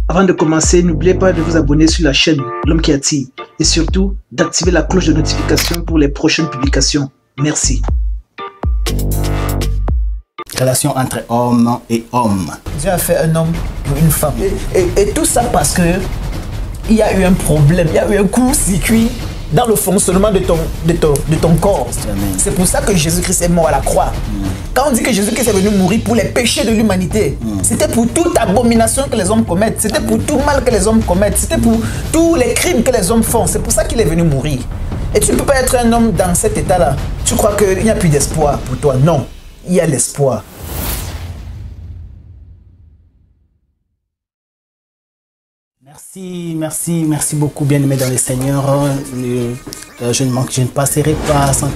Avant de commencer, n'oubliez pas de vous abonner sur la chaîne L'Homme qui attire et surtout d'activer la cloche de notification pour les prochaines publications. Merci. Relation entre homme et homme. Dieu a fait un homme pour une femme. Et tout ça parce que il y a eu un problème, il y a eu un court-circuit dans le fonctionnement de ton corps. C'est pour ça que Jésus-Christ est mort à la croix. Quand on dit que Jésus-Christ est venu mourir pour les péchés de l'humanité, c'était pour toute abomination que les hommes commettent, c'était pour tout mal que les hommes commettent, c'était pour tous les crimes que les hommes font. C'est pour ça qu'il est venu mourir. Et tu ne peux pas être un homme dans cet état-là. Tu crois qu'il n'y a plus d'espoir pour toi? Non, il y a l'espoir. Merci beaucoup, bien-aimés dans le Seigneur. Je ne passerai pas sans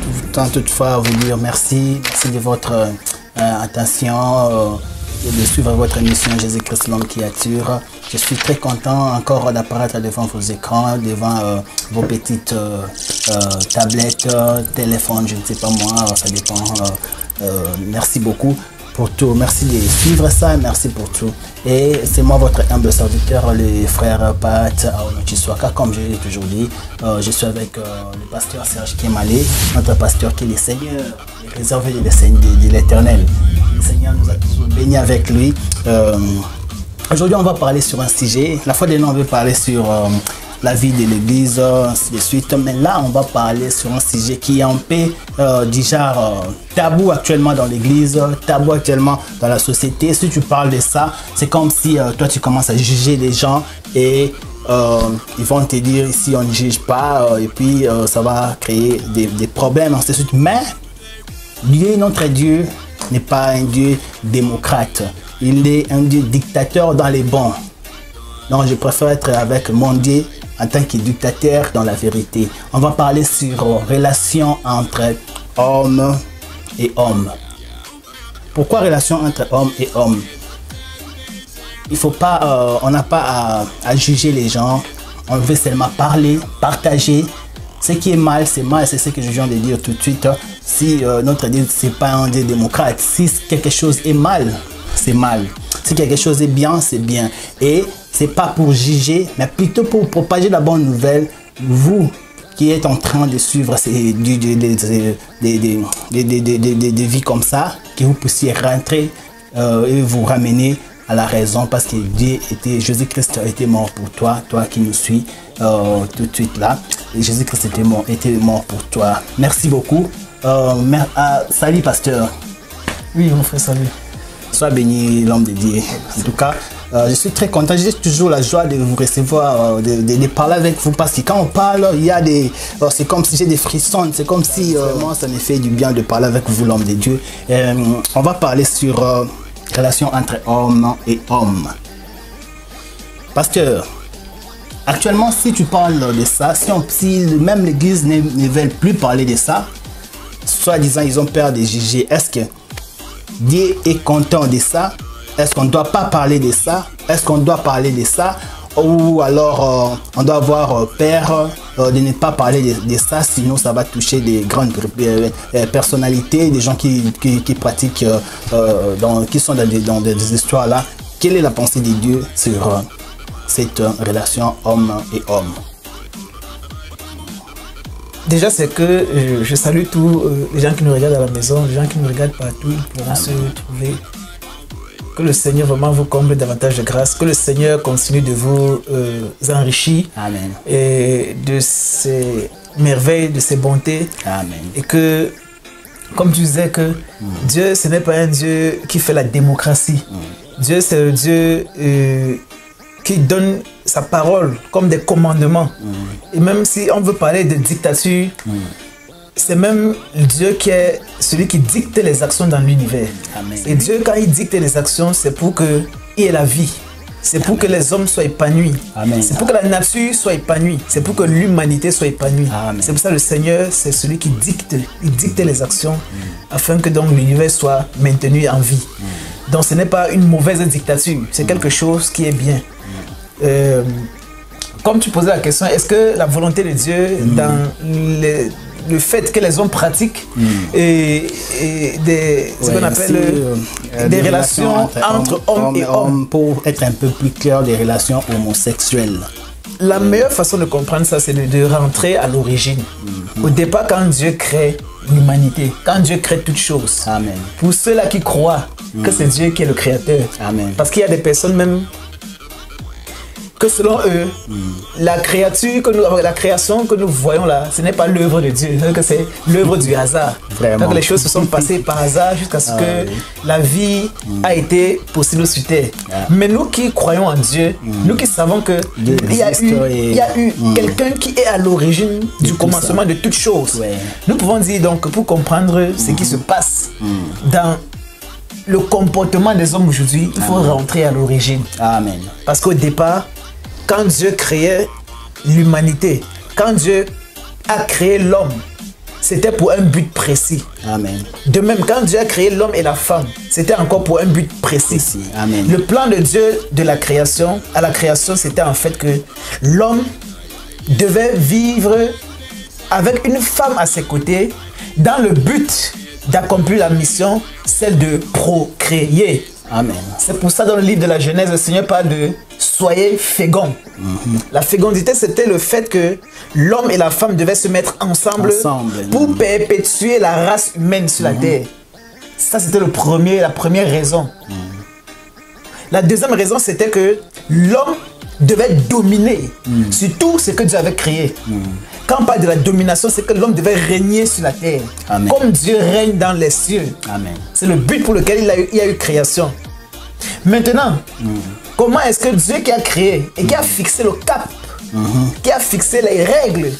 toutefois vous dire merci de votre attention, de suivre votre émission Jésus-Christ, l'homme qui attire. Je suis très content encore d'apparaître devant vos écrans, devant vos petites tablettes, téléphones, je ne sais pas moi, ça dépend. Merci beaucoup pour tout, merci de suivre ça, merci pour tout. Et c'est moi votre humble serviteur, le frère Pat Aonochiswaka, comme je l'ai toujours dit. Je suis avec le pasteur Serge Kemale, notre pasteur qui est le Seigneur, réservé de l'Éternel. Le Seigneur nous a toujours bénis avec lui. Aujourd'hui on va parler sur un sujet, la fois dernière on veut parler sur la vie de l'église, ainsi de suite. Mais là, on va parler sur un sujet qui est un peu du genre tabou actuellement dans l'église, tabou actuellement dans la société. Si tu parles de ça, c'est comme si toi, tu commences à juger les gens et ils vont te dire ici, on ne juge pas et puis ça va créer des problèmes, ainsi de suite. Mais Dieu, notre Dieu, n'est pas un Dieu démocrate. Il est un Dieu dictateur dans les bons. Donc, je préfère être avec mon Dieu en tant que dictateur dans la vérité. On va parler sur relation entre homme et homme. Pourquoi relation entre homme et homme? Il faut pas, on n'a pas à juger les gens. On veut seulement parler, partager. Ce qui est mal, c'est mal. C'est ce que je viens de dire tout de suite. Si notre Dieu, c'est pas un Dieu démocrate. Si quelque chose est mal, c'est mal. Si quelque chose est bien, c'est bien. Et c'est pas pour juger, mais plutôt pour propager la bonne nouvelle. Vous qui êtes en train de suivre des vies comme ça, que vous puissiez rentrer et vous ramener à la raison, parce que Jésus-Christ a été mort pour toi, toi qui nous suis tout de suite là. Jésus-Christ était mort pour toi. Merci beaucoup. Salut pasteur. Oui, mon frère, salut. Sois béni, l'homme de Dieu. En tout cas, je suis très content. J'ai toujours la joie de vous recevoir, de parler avec vous. Parce que quand on parle, il y a des... c'est comme si j'ai des frissons. C'est comme si moi, ça me fait du bien de parler avec vous, l'homme de Dieu. On va parler sur relation entre homme et homme. Pasteur, actuellement, si tu parles de ça, si même l'église ne veut plus parler de ça, soi-disant, ils ont peur de juger. Est-ce que Dieu est content de ça? Est-ce qu'on ne doit pas parler de ça? Est-ce qu'on doit parler de ça? Ou alors on doit avoir peur de ne pas parler de ça, sinon ça va toucher des grandes personnalités, des gens qui pratiquent, qui sont dans des histoires là. Quelle est la pensée de Dieu sur cette relation homme et homme? Déjà, c'est que je salue tous les gens qui nous regardent à la maison, les gens qui nous regardent partout, ils pourront se trouver. Que le Seigneur vraiment vous comble davantage de grâce, que le Seigneur continue de vous enrichir. Amen. Et de ses merveilles, de ses bontés. Amen. Et que, comme tu disais, que Dieu, ce n'est pas un Dieu qui fait la démocratie. Dieu, c'est le Dieu qui donne sa parole comme des commandements. Et même si on veut parler de dictature, c'est même Dieu qui est celui qui dicte les actions dans l'univers. Et Dieu, quand il dicte les actions, c'est pour qu'il y ait la vie. C'est pour que les hommes soient épanouis. C'est pour que la nature soit épanouie. C'est pour que l'humanité soit épanouie. C'est pour ça que le Seigneur, c'est celui qui dicte. Il dicte les actions afin que donc l'univers soit maintenu en vie. Donc ce n'est pas une mauvaise dictature. C'est quelque chose qui est bien. comme tu posais la question, est-ce que la volonté de Dieu dans le fait que les hommes pratiquent et des, ce qu'on appelle des relations entre hommes et hommes, pour être un peu plus clair, des relations homosexuelles. La meilleure façon de comprendre ça, c'est de rentrer à l'origine. Au départ, quand Dieu crée l'humanité, quand Dieu crée toutes choses, Amen. Pour ceux-là qui croient que c'est Dieu qui est le créateur, Amen. Parce qu'il y a des personnes même que selon eux, la création que nous voyons là, ce n'est pas l'œuvre de Dieu, que c'est l'œuvre du hasard. Vraiment. Donc les choses se sont passées par hasard jusqu'à ce que la vie a été possible sur terre. Mais nous qui croyons en Dieu, nous qui savons que il y a eu quelqu'un qui est à l'origine du commencement de toutes choses. Nous pouvons dire donc que pour comprendre ce qui se passe dans le comportement des hommes aujourd'hui, il faut rentrer à l'origine. Amen. Parce qu'au départ, quand Dieu créait l'humanité, quand Dieu a créé l'homme, c'était pour un but précis. Amen. De même, quand Dieu a créé l'homme et la femme, c'était encore pour un but précis. Amen. Le plan de Dieu de la création, à la création, c'était en fait que l'homme devait vivre avec une femme à ses côtés dans le but d'accomplir la mission, celle de procréer. Amen. C'est pour ça dans le livre de la Genèse, le Seigneur parle de soyez féconds. La fécondité, c'était le fait que l'homme et la femme devaient se mettre ensemble pour perpétuer la race humaine sur la terre. Ça, c'était la première raison. La deuxième raison, c'était que l'homme devait dominer sur tout ce que Dieu avait créé. Quand on parle de la domination, c'est que l'homme devait régner sur la terre. Amen. Comme Dieu règne dans les cieux. Amen. C'est le but pour lequel il y a eu création. Maintenant, comment est-ce que Dieu qui a créé et qui a fixé le cap, qui a fixé les règles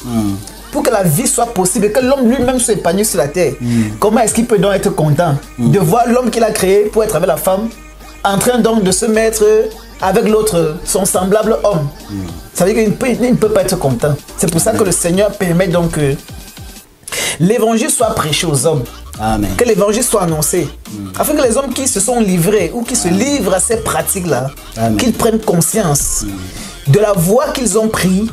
pour que la vie soit possible et que l'homme lui-même soit épanoui sur la terre, comment est-ce qu'il peut donc être content de voir l'homme qu'il a créé pour être avec la femme en train donc de se mettre avec l'autre, son semblable homme? Ça veut dire qu'il ne peut pas être content. C'est pour ça que le Seigneur permet donc que l'évangile soit prêché aux hommes. Amen. Que l'évangile soit annoncé. Afin que les hommes qui se sont livrés ou qui se livrent à ces pratiques-là, qu'ils prennent conscience de la voie qu'ils ont prise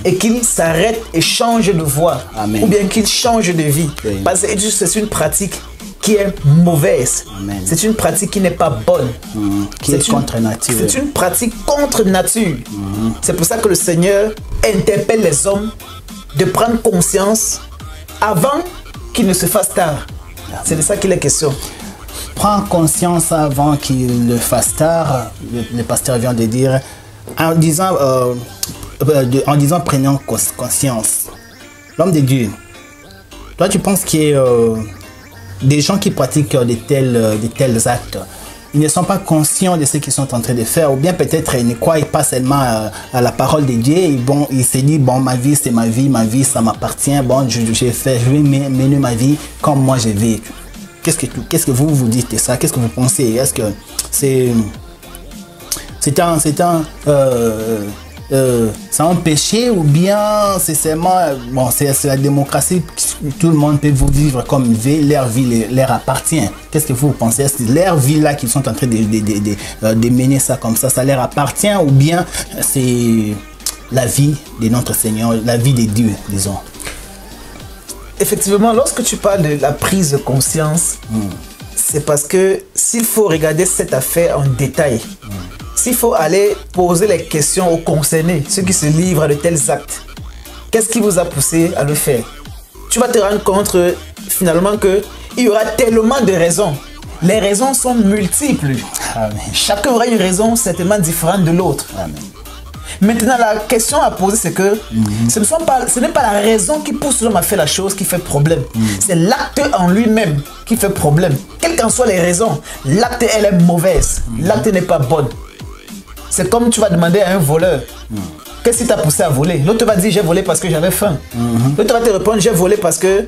et qu'ils s'arrêtent et changent de voie. Amen. Ou bien qu'ils changent de vie. Parce que c'est une pratique qui est mauvaise. C'est une pratique qui n'est pas bonne. Qui est contre nature. C'est une pratique contre nature. C'est pour ça que le Seigneur interpelle les hommes de prendre conscience avant qu'il ne se fasse tard. C'est de ça qu'il est question. Prends conscience avant qu'il le fasse tard. Le pasteur vient de dire, en disant prenons conscience. L'homme de Dieu, toi tu penses qu'il y a des gens qui pratiquent de tels actes, ils ne sont pas conscients de ce qu'ils sont en train de faire, ou bien peut-être ils ne croient pas seulement à la parole de Dieu, et bon, ils se disent, bon, ma vie c'est ma vie ça m'appartient, bon, je vais mener ma vie comme moi je vais. Qu'est-ce que vous dites de ça? Qu'est-ce que vous pensez? Est-ce que c'est un péché, ou bien c'est seulement, bon, c'est la démocratie, tout le monde peut vous vivre comme il veut, leur vie leur appartient? Qu'est-ce que vous pensez? Est-ce que leur vie là qu'ils sont en train de mener ça comme ça leur appartient, ou bien c'est la vie de notre Seigneur, la vie de Dieu, disons? Effectivement, lorsque tu parles de la prise de conscience, c'est parce que s'il faut regarder cette affaire en détail, s'il faut aller poser les questions aux concernés, ceux qui se livrent à de tels actes, qu'est-ce qui vous a poussé à le faire? Tu vas te rendre compte finalement qu'il y aura tellement de raisons. Les raisons sont multiples. Amen. Chacun aura une raison certainement différente de l'autre. Maintenant, la question à poser, c'est que ce n'est pas la raison qui pousse l'homme à faire la chose qui fait problème. C'est l'acte en lui-même qui fait problème. Quelles qu'en soient les raisons, l'acte, elle est mauvaise. L'acte n'est pas bonne. C'est comme tu vas demander à un voleur, qu'est-ce qui t'a poussé à voler? L'autre va dire, j'ai volé parce que j'avais faim. L'autre va te répondre, j'ai volé parce que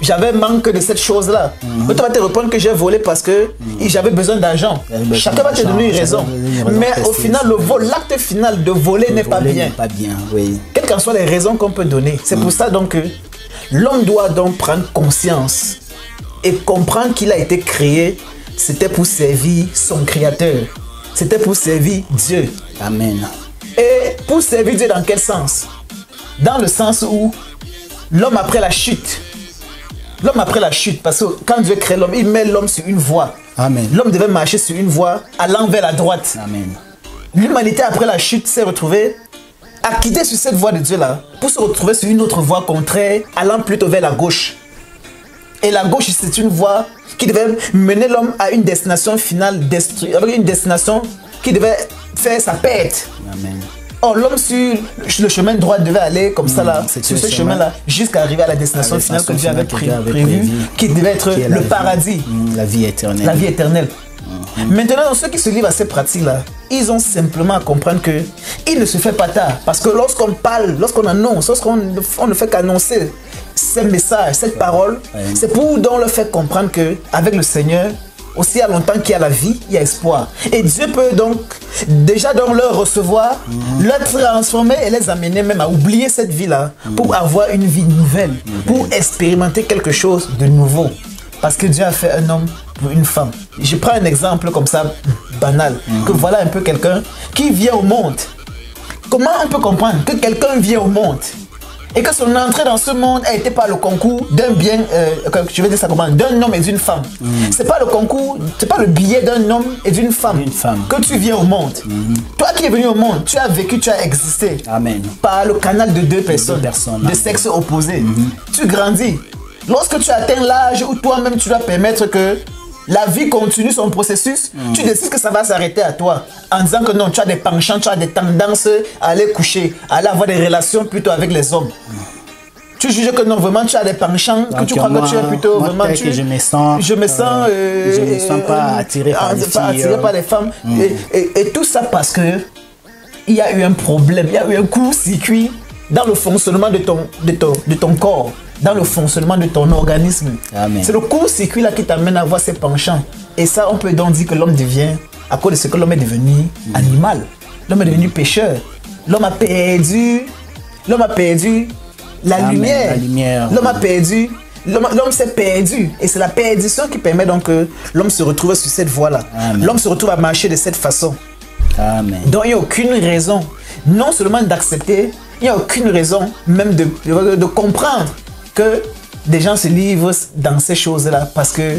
j'avais manque de cette chose-là. L'autre va te répondre que j'ai volé parce que j'avais besoin d'argent. Chacun va te donner une raison. Mais au final, l'acte final de voler n'est pas bien. Quelles qu'en soient les raisons qu'on peut donner. C'est pour ça donc que l'homme doit donc prendre conscience et comprendre qu'il a été créé, c'était pour servir son Créateur. C'était pour servir Dieu. Amen. pour servir Dieu dans quel sens? Dans le sens où l'homme après la chute, parce que quand Dieu crée l'homme, il met l'homme sur une voie. Amen. L'homme devait marcher sur une voie allant vers la droite. Amen. L'humanité après la chute s'est retrouvée à quitter sur cette voie de Dieu là pour se retrouver sur une autre voie contraire allant plutôt vers la gauche. Et la gauche, c'est une voie qui devait mener l'homme à une destination finale, avec une destination qui devait faire sa perte. Amen. Or, l'homme sur le chemin droit devait aller comme ça là, sur ce chemin-là, jusqu'à arriver à la destination finale que Dieu avait prévue, qui devait être le paradis. La vie éternelle. La vie éternelle. Maintenant, ceux qui se livrent à ces pratiques-là, ils ont simplement à comprendre que il ne se fait pas tard. Parce que lorsqu'on parle, lorsqu'on annonce, lorsqu'on ne fait qu'annoncer ces messages, cette parole, c'est pour donc leur faire comprendre que avec le Seigneur, aussi à longtemps qu'il y a la vie, il y a espoir. Et Dieu peut donc déjà donc leur recevoir, leur transformer et les amener même à oublier cette vie-là pour avoir une vie nouvelle, pour expérimenter quelque chose de nouveau. Parce que Dieu a fait un homme pour une femme. Je prends un exemple comme ça, banal, que voilà un peu quelqu'un qui vient au monde. Comment on peut comprendre que quelqu'un vient au monde et que son entrée dans ce monde a été par le concours d'un bien, je vais dire ça comment, d'un homme et d'une femme. C'est pas le concours, c'est pas le billet d'un homme et d'une femme, que tu viens au monde. Toi qui es venu au monde, tu as vécu, tu as existé. Amen. Par le canal de deux personnes de sexe opposé. Tu grandis. Lorsque tu atteins l'âge où toi-même tu dois permettre que la vie continue son processus, tu décides que ça va s'arrêter à toi. En disant que non, tu as des penchants, tu as des tendances à aller coucher, à aller avoir des relations plutôt avec les hommes. Tu juges que non, vraiment tu as des penchants, que tu crois que tu es plutôt vraiment... je me sens pas attiré par les filles. Attiré par les femmes. Et tout ça parce que il y a eu un problème, il y a eu un court-circuit dans le fonctionnement de ton corps, dans le fonctionnement de ton organisme. C'est le court-circuit là qui t'amène à avoir ces penchants. Et ça, on peut donc dire que l'homme devient, à cause de ce que l'homme est devenu animal. L'homme est devenu pécheur. L'homme a perdu la lumière. L'homme a perdu. L'homme s'est perdu. Et c'est la perdition qui permet donc que l'homme se retrouve sur cette voie-là. L'homme se retrouve à marcher de cette façon. Amen. Donc il n'y a aucune raison, non seulement d'accepter, il n'y a aucune raison même de comprendre que des gens se livrent dans ces choses-là. Parce que,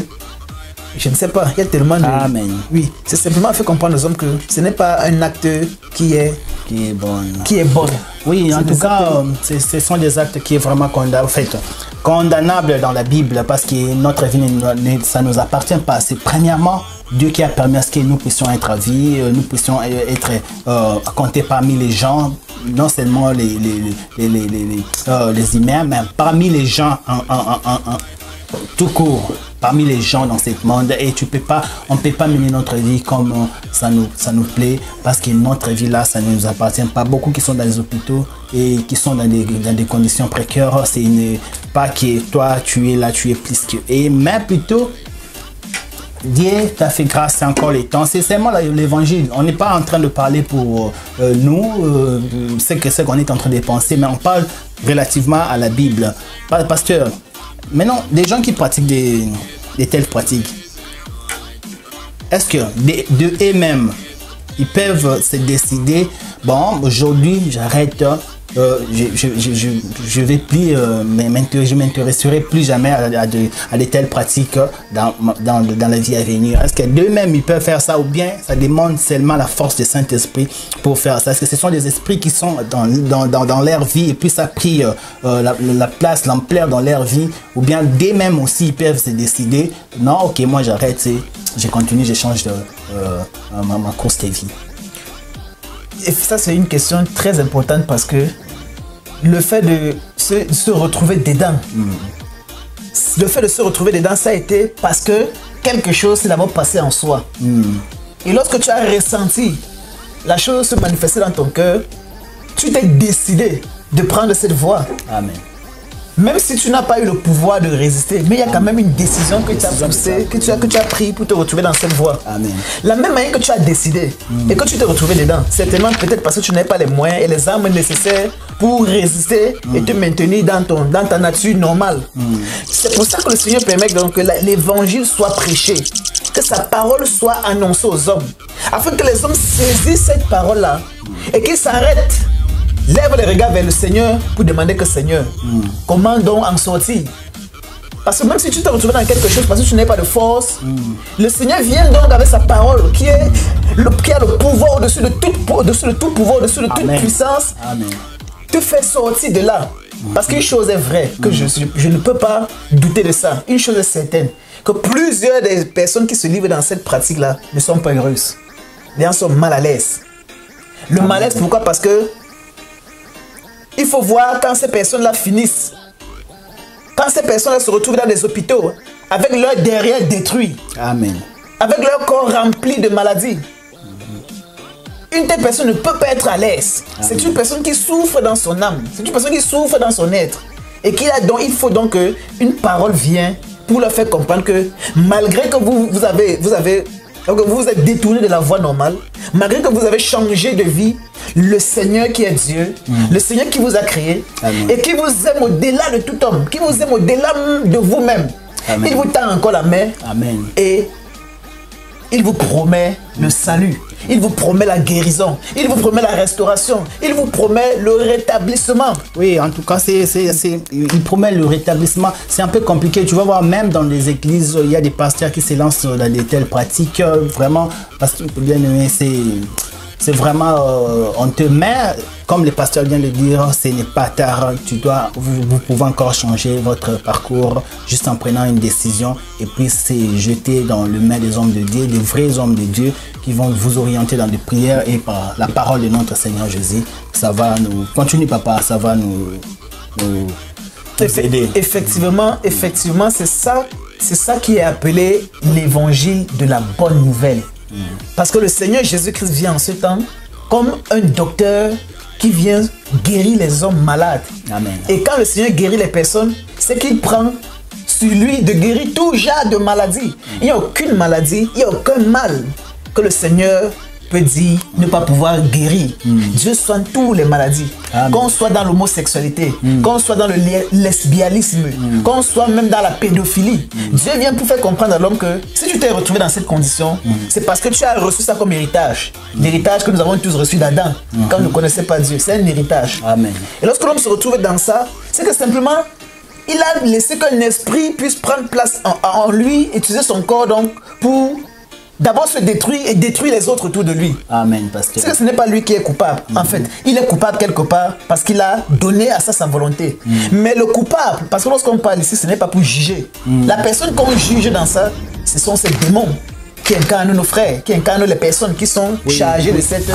je ne sais pas, il y a tellement de... Amen. Oui, c'est simplement fait comprendre aux hommes que ce n'est pas un acte qui est bon. Oui, en tout cas, ce sont des actes qui est vraiment condamnables dans la Bible parce que notre vie, ça ne nous appartient pas. C'est premièrement Dieu qui a permis à ce que nous puissions être à vie, nous puissions être comptés parmi les gens, non seulement les humains, mais parmi les gens tout court, parmi les gens dans ce monde. Et on ne peut pas mener notre vie comme ça nous plaît, parce que notre vie là, ça ne nous appartient pas. Beaucoup qui sont dans les hôpitaux et qui sont dans des conditions précaires, c'est pas que toi tu es là, tu es plus que eux, mais plutôt Dieu t'a fait grâce, c'est encore les temps. C'est seulement l'évangile. On n'est pas en train de parler pour nous, c'est qu'on est en train de penser, mais on parle relativement à la Bible. Pasteur, maintenant, des gens qui pratiquent des telles pratiques, est-ce que de eux-mêmes, ils peuvent se décider, bon, aujourd'hui, j'arrête, je vais plus, je m'intéresserai plus jamais à de telles pratiques dans la vie à venir. Est-ce que d'eux-mêmes, ils peuvent faire ça, ou bien ça demande seulement la force du Saint-Esprit pour faire ça? Est-ce que ce sont des esprits qui sont dans leur vie et puis ça a pris la place, l'ampleur dans leur vie, ou bien d'eux-mêmes aussi, ils peuvent se décider, non, ok, moi j'arrête, je continue, je change ma course de vie. Et ça, c'est une question très importante parce que le fait de se retrouver dedans, ça a été parce que quelque chose s'est d'abord passé en soi. Et lorsque tu as ressenti la chose se manifester dans ton cœur, tu t'es décidé de prendre cette voie. Amen. Même si tu n'as pas eu le pouvoir de résister, mais il y a quand même une décision que tu as poussée, que tu as pris pour te retrouver dans cette voie. Amen. La même manière que tu as décidé et que tu t'es retrouvé dedans, certainement peut-être parce que tu n'avais pas les moyens et les armes nécessaires pour résister et te maintenir dans ta nature normale. C'est pour ça que le Seigneur permet donc que l'évangile soit prêché, que sa parole soit annoncée aux hommes, afin que les hommes saisissent cette parole-là et qu'ils s'arrêtent, lèvent les regards vers le Seigneur pour demander que Seigneur, comment donc en sortir? Parce que même si tu te retrouves dans quelque chose parce que tu n'as pas de force, le Seigneur vient donc avec sa parole qui a le pouvoir au-dessus de tout pouvoir, au-dessus de toute puissance, te fait sortir de là. Parce qu'une chose est vraie, que je ne peux pas douter de ça. Une chose est certaine, que plusieurs des personnes qui se livrent dans cette pratique-là ne sont pas heureuses. Les gens sont mal à l'aise. Le malaise, pourquoi? Parce que il faut voir quand ces personnes-là finissent. Quand ces personnes-là se retrouvent dans des hôpitaux, avec leur derrière détruit, Amen. avec leur corps rempli de maladies, une telle personne ne peut pas être à l'aise. C'est une personne qui souffre dans son âme. C'est une personne qui souffre dans son être. Et il faut donc qu'une parole vienne pour leur faire comprendre que malgré que vous êtes détourné de la voie normale, malgré que vous avez changé de vie, le Seigneur qui est Dieu, le Seigneur qui vous a créé, et qui vous aime au-delà de tout homme, qui vous aime au-delà de vous-même, il vous tend encore la main. Amen. Et il vous promet le salut, il vous promet la guérison, il vous promet la restauration, il vous promet le rétablissement. Oui, en tout cas, il promet le rétablissement. C'est un peu compliqué. Tu vas voir, même dans les églises, il y a des pasteurs qui se lancent dans de telles pratiques. Vraiment, parce que bien aimé, c'est vraiment honteux. Mais comme le pasteur vient de le dire, ce n'est pas tard. Vous pouvez encore changer votre parcours juste en prenant une décision et puis c'est jeté dans le main des hommes de Dieu, des vrais hommes de Dieu qui vont vous orienter dans des prières et par la parole de notre Seigneur Jésus. Ça va nous... Continue papa, ça va nous aider. Effectivement, c'est ça qui est appelé l'évangile de la bonne nouvelle. Parce que le Seigneur Jésus-Christ vient en ce temps comme un docteur qui vient guérir les hommes malades. Amen. Et quand le Seigneur guérit les personnes, c'est qu'il prend sur lui de guérir tout genre de maladies. Il n'y a aucune maladie, il n'y a aucun mal que le Seigneur peut dire ne pas pouvoir guérir. Dieu soigne toutes les maladies. Qu'on soit dans l'homosexualité, qu'on soit dans le lesbianisme, qu'on soit même dans la pédophilie. Dieu vient pour faire comprendre à l'homme que si tu t'es retrouvé dans cette condition, c'est parce que tu as reçu ça comme héritage. L'héritage que nous avons tous reçu d'Adam quand on ne connaissait pas Dieu. C'est un héritage. Amen. Et lorsque l'homme se retrouve dans ça, c'est que simplement, il a laissé qu'un esprit puisse prendre place en lui, utiliser son corps donc pour d'abord se détruire et détruire les autres autour de lui. Amen, pasteur. C'est que ce n'est pas lui qui est coupable. En fait, il est coupable quelque part parce qu'il a donné à ça sa volonté. Mais le coupable, parce que lorsqu'on parle ici, ce n'est pas pour juger. La personne qu'on juge dans ça, ce sont ces démons qui incarnent nos frères, qui incarnent les personnes qui sont chargées de cette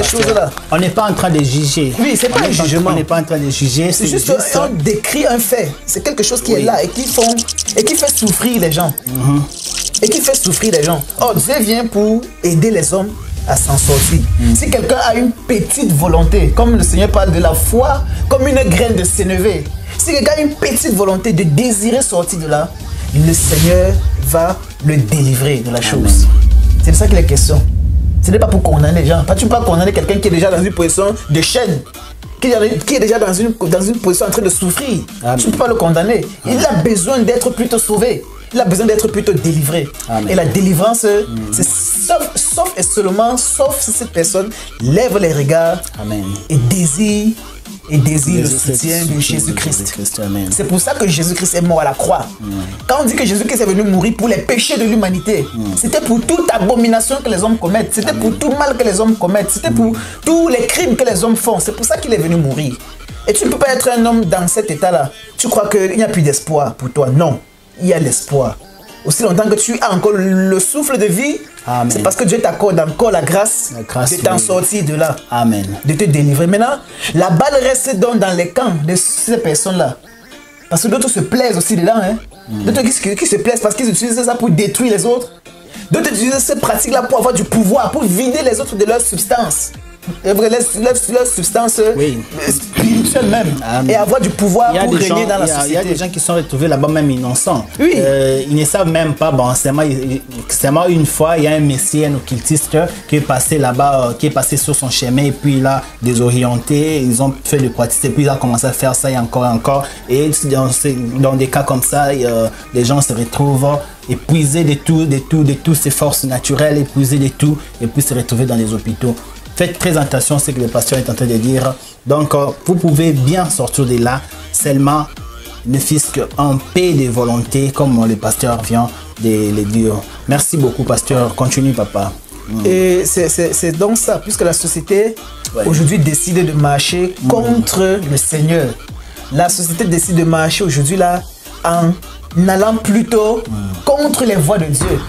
chose-là. On n'est pas en train de juger. Oui, c'est pas un jugement. On n'est pas en train de juger. C'est juste qu'on décrit un fait. C'est quelque chose qui est là et qui fait souffrir les gens. Et qui fait souffrir les gens. Oh, Dieu vient pour aider les hommes à s'en sortir. Si quelqu'un a une petite volonté, comme le Seigneur parle de la foi, comme une graine de sénévé, si quelqu'un a une petite volonté de désirer sortir de là, le Seigneur va le délivrer de la chose. C'est de ça qu'il est question. Ce n'est pas pour condamner les gens. Pas tu peux pas condamner quelqu'un qui est déjà dans une position de chaîne, qui est déjà dans une position en train de souffrir. Amen. Tu ne peux pas le condamner. Il a besoin d'être plutôt sauvé. Il a besoin d'être plutôt délivré. Amen. Et la délivrance, c'est sauf et seulement, sauf si cette personne lève les regards. Amen. Et désire le soutien de Jésus-Christ. C'est pour ça que Jésus-Christ est mort à la croix. Quand on dit que Jésus-Christ est venu mourir pour les péchés de l'humanité, c'était pour toute abomination que les hommes commettent. C'était pour tout mal que les hommes commettent. C'était pour tous les crimes que les hommes font. C'est pour ça qu'il est venu mourir. Et tu ne peux pas être un homme dans cet état-là. Tu crois qu'il n'y a plus d'espoir pour toi. Non, il y a l'espoir. Aussi longtemps que tu as encore le souffle de vie, c'est parce que Dieu t'accorde encore la grâce de t'en sortir de là. Amen. De te délivrer. Maintenant, la balle reste donc dans les camps de ces personnes-là. Parce que d'autres se plaisent aussi dedans. D'autres qui se plaisent parce qu'ils utilisent ça pour détruire les autres. D'autres utilisent ces pratiques-là pour avoir du pouvoir, pour vider les autres de leur substance. Leur substance spirituelle même. Et avoir du pouvoir pour régner dans la société. Il y a des gens qui sont retrouvés là-bas même innocents. Oui. Ils ne savent même pas. Bon, seulement une fois, il y a un messie, un occultiste qui est passé là-bas, qui est passé sur son chemin et puis là, désorienté, ils ont fait le pratiques et puis il a commencé à faire ça et encore. Et dans des cas comme ça, les gens se retrouvent épuisés de toutes ces forces naturelles, épuisés de tout et puis se retrouver dans les hôpitaux. faites très attention à ce que le pasteur est en train de dire. Donc, vous pouvez bien sortir de là, seulement ne fût-ce qu'en paix de volonté, comme le pasteur vient de le dire. Merci beaucoup, pasteur. Continue, papa. Et c'est donc ça, puisque la société aujourd'hui décide de marcher contre le Seigneur. La société décide de marcher aujourd'hui là en allant plutôt contre les voies de Dieu.